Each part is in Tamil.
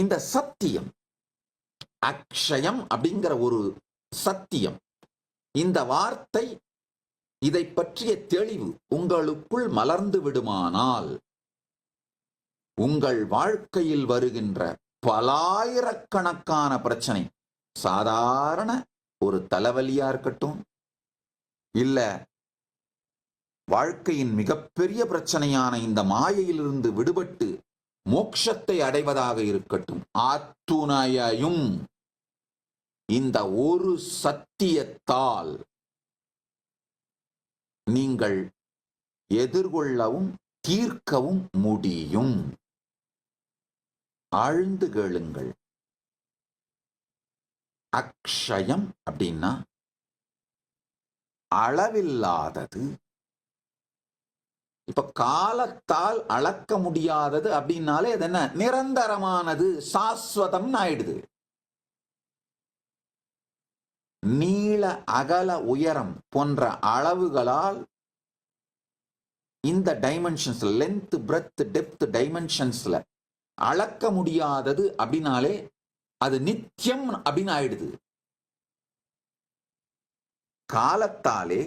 இந்த சத்தியம், அக்ஷயம் அப்படிங்கிற ஒரு சத்தியம், இந்த வார்த்தை, இதை பற்றிய தெளிவு உங்களுக்குள் மலர்ந்து விடுமானால் உங்கள் வாழ்க்கையில் வருகின்ற பலாயிரக்கணக்கான பிரச்சனை, சாதாரண ஒரு தலைவலியா இருக்கட்டும், இல்ல வாழ்க்கையின் மிகப்பெரிய பிரச்சனையான இந்த மாயையிலிருந்து விடுபட்டு மோட்சத்தை அடைவதாக இருக்கட்டும், ஆத்துணையையும் இந்த ஒரு சத்தியத்தால் நீங்கள் எதிர்கொள்ளவும் தீர்க்கவும் முடியும். ஆழ்ந்து கேளுங்கள். அக்ஷயம் அப்படின்னா அளவில்லாதது. இப்ப காலத்தால் அளக்க முடியாதது அப்படின்னாலே அது என்ன? நிரந்தரமானது, சாஸ்வதம் ஆயிடுது. நீள அகல உயரம் போன்ற அளவுகளால் இந்த டைமென்ஷன்ஸ்ல, லென்த் பிரெத் டெப்த் டைமென்ஷன்ஸ்ல அளக்க முடியாதது அப்படின்னாலே அது நித்தியம் அப்படின்னு ஆயிடுது. காலத்தாலே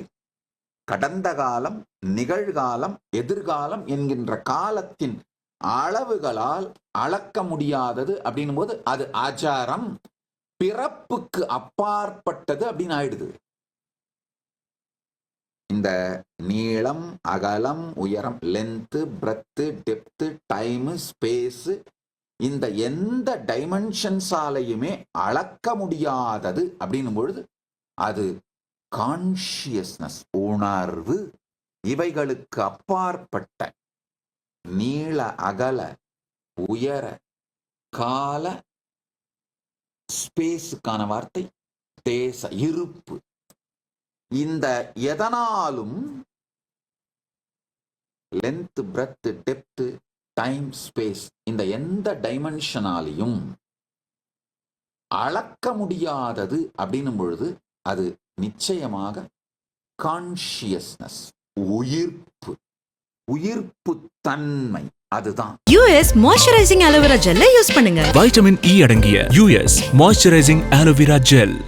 கடந்த காலம், நிகழ்காலம், எதிர்காலம் என்கின்ற காலத்தின் அளவுகளால் அளக்க முடியாதது அப்படின்னும் போது அது ஆச்சாரம், பிறப்புக்கு அப்பாற்பட்டது அப்படின்னு ஆயிடுது. இந்த நீளம், அகலம், உயரம், length, breadth, depth, time, space, இந்த எந்த டைமென்ஷன்ஸாலையுமே அளக்க முடியாதது அப்படின்னும் பொழுது அது கான்ஷியஸ்னஸ், உணர்வு. இவைகளுக்கு அப்பாற்பட்ட நீள அகல உயர கால ஸ்பேஸுக்கான வார்த்தை தேச, இருப்பு. இந்த எதனாலும் length breadth depth time space இந்த எந்த டைமென்ஷனாலையும் அளக்க முடியாதது அப்படின்னும் பொழுது அது நிச்சயமாக கான்ஷியஸ்னஸ், உயிர்ப்பு, உயிர்ப்பு தன்மை. அதுதான் யூஎஸ் மாய்ஸ்சரைசிங் அலோவேரா ஜெல்லை யூஸ் பண்ணுங்க. வைட்டமின் இ அடங்கிய யூஎஸ் மாய்ஸ்சரைசிங் அலோவேரா ஜெல்.